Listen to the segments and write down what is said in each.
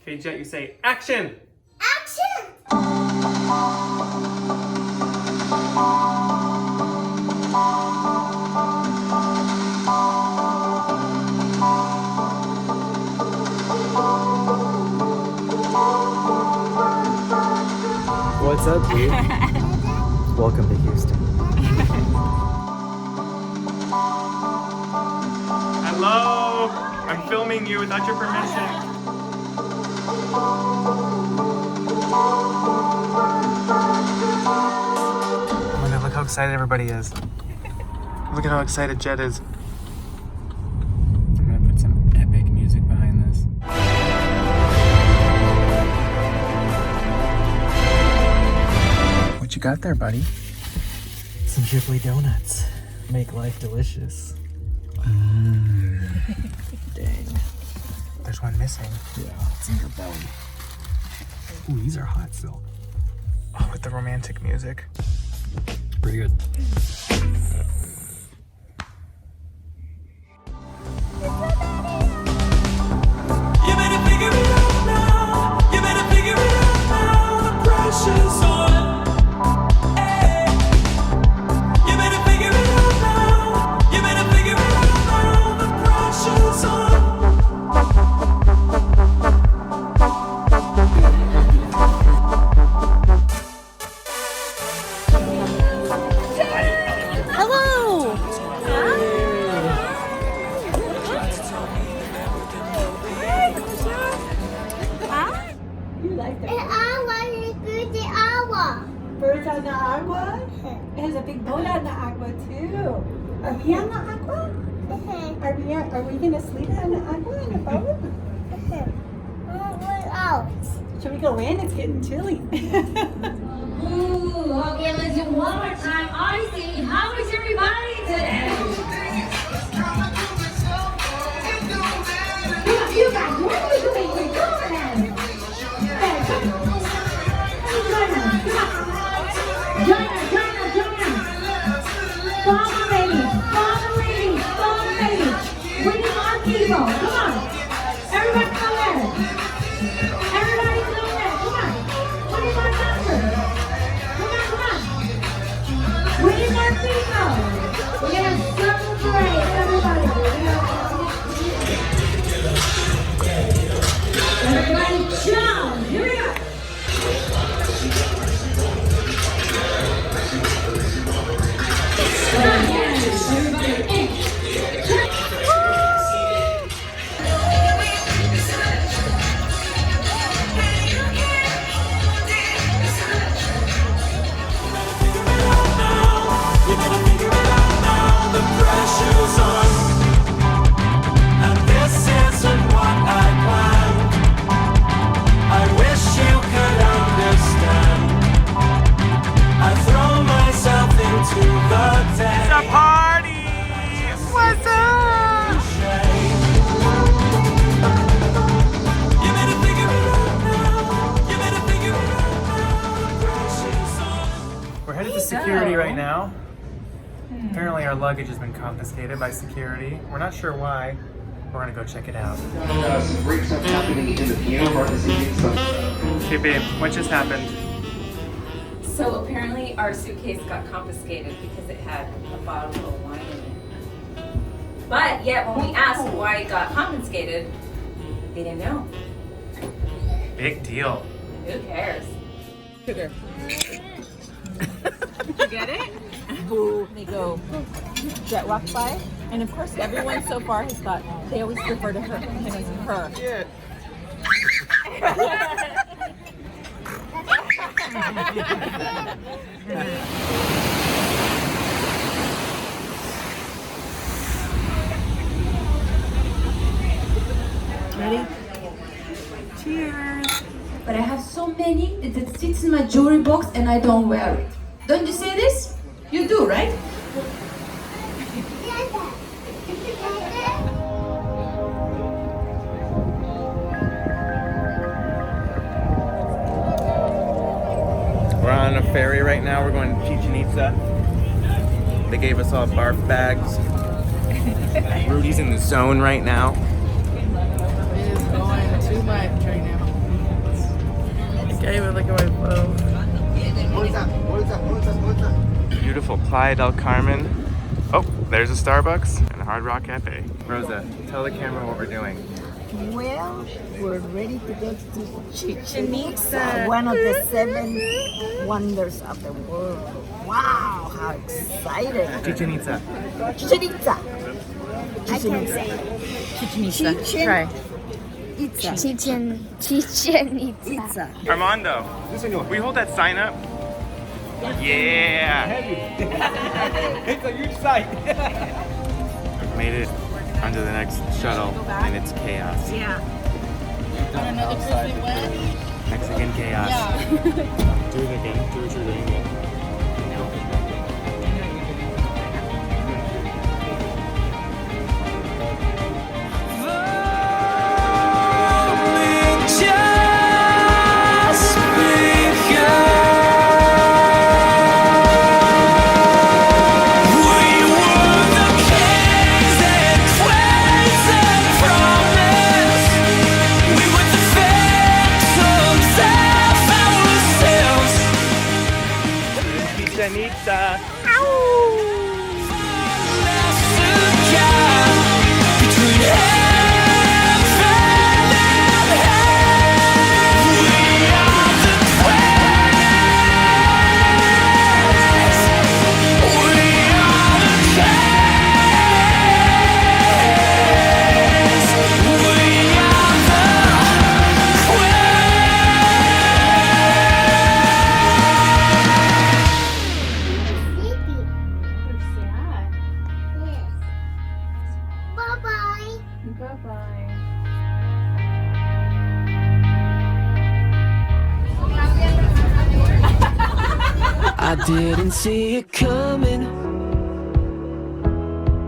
Okay, Jet, you say action! Action! What's up, dude? Welcome to Houston. Hello! I'm filming you without your permission. Oh my god, look how excited everybody is. Look at how excited Jet is. I'm gonna put some epic music behind this. What you got there, buddy? Some Ghibli donuts. Make life delicious. Dang. There's one missing. Yeah, it's in your belly. Ooh, these are hot still. Oh, with the romantic music. Pretty good. You better figure it out now. You better figure it out now. The pressure's on. Hey. You better figure it out now. You better figure it out now. The pressure's on. Hello! You like The that? agua is good, the agua. Birds on the agua? It has a big boat on the agua too. Are we on the agua? Are we gonna sleep on the agua in the boat? We're out. Should we go in? It's getting chilly. Ooh, okay, let's do one more time. Odyssey, how is everybody today? You guys, what are we doing? We're doing it. Join us. Follow lady. We need more people. Come on. Everybody come there. Everybody come there. Come on. We need more numbers. Come on. We need more people. We're gonna celebrate everybody. Everybody jump. Here we go. Come on, yes. Everybody in. You better figure it out now. The pressure's on. And this isn't what I planned. I wish you could understand. I throw myself into the day. It's a party! What's up? You better figure it out now. You better figure it out now. The pressure's on. We're headed to security right now. Apparently our luggage has been confiscated by security. We're not sure why. We're gonna go check it out. Some great stuff happening in the piano part this evening. Okay, babe, what just happened? So apparently our suitcase got confiscated because it had a bottle of wine in it. But yet when we asked why it got confiscated, they didn't know. Big deal. Who cares? Sugar. You get it? Boo. They go, Jet walks by, and of course everyone so far has thought, they always refer to him as her. Yeah. Ready? Cheers. But I have so many that it sits in my jewelry box and I don't wear it. Don't you say this? You do, right? We're on a ferry right now. We're going to Chichen Itza. They gave us all barf bags. Rudy's in the zone right now. It is going too much right now. Can't even look at my phone. Beautiful Playa del Carmen. Oh, there's a Starbucks and a Hard Rock Cafe. Rosa, tell the camera what we're doing. Well, we're ready to go to Chichen Itza, one of the 7 wonders of the world. Wow, how exciting! Chichen Itza. Chichen Itza. I can't say it. Chichen Itza. Try. Itza. Chichen Itza. Armando, we hold that sign up? Yeah! It's a huge site. Made it onto the next shuttle and it's chaos. Yeah. Mexican chaos. Do it again. Do what you're doing again. I didn't see it coming,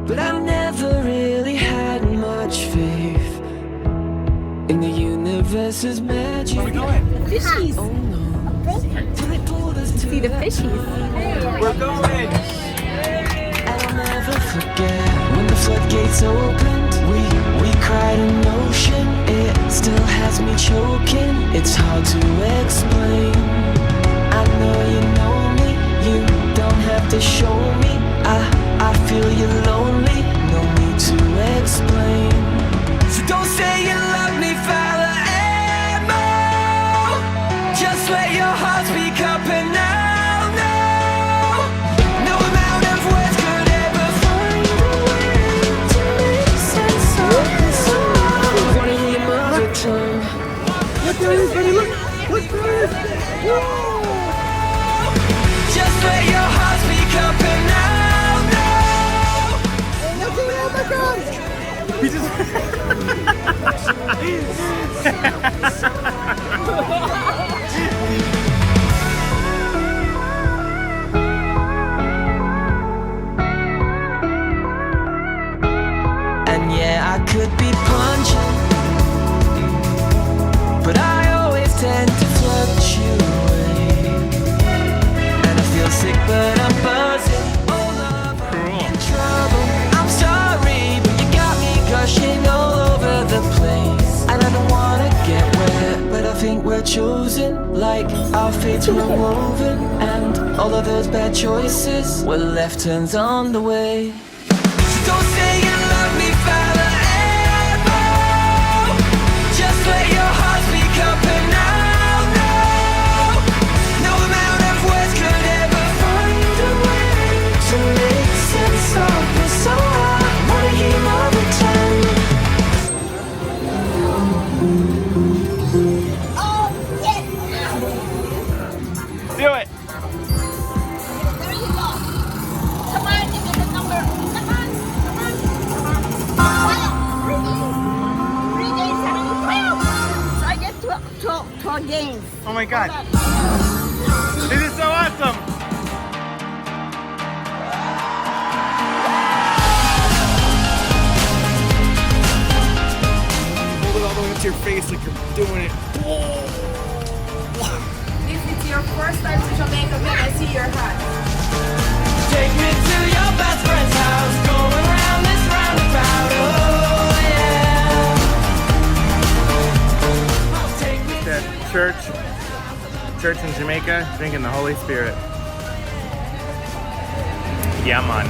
but I never really had much faith in the universe's magic. Where are we going? Fishies. Oh no. Till they pulled us to See the fishies. We're going! I'll never forget when the floodgates opened. We cried an ocean. It still has me choking. It's hard to explain. I know you know me. You don't have to show me. I feel you're lonely. No need to explain. So don't say you love me forever. Just let your heart speak up and now know. No amount of words could ever find a way to make sense of this song. I wanna hear your mother tongue. Look at this, buddy, look! Look at this! Just let your heart speak up and now know. Oh my God! We just... And yeah, I could be punching, but I always tend to fluctuate. And I feel sick, but I'm buzzing. All over in trouble. I'm sorry, but you got me gushing all over the place. And I don't wanna get wet, but I think we're chosen. Like our fates were woven, and all of those bad choices were left turns on the way. So don't say you love me forever. Just let your heart speak up and now know. No amount of words could ever find a way to make sense of this. So I wanna hear more than 10. Oh, yes! Do it! There you go. Come on, give me the number. Come on, come on, come on. 3 days, 12. So I get 12 games. Oh my God. This is so awesome! Hold it all the way up to your face like you're doing it. If it's your first time to Jamaica, may I see your hat? Take me to your best friend's house, going round this roundabout. Oh yeah. Take me The church church in Jamaica, drinking the Holy Spirit. Yeah, man.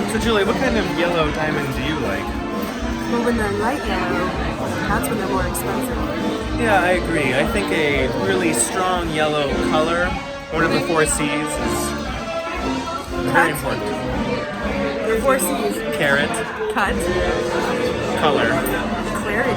So Julie, what kind of yellow diamond do you like? Well, when they're light yellow, that's when they're more expensive. Yeah, I agree. I think a really strong yellow color, one of the 4 C's, is very important. The 4 C's. Carrot, Cut. color. Clarity.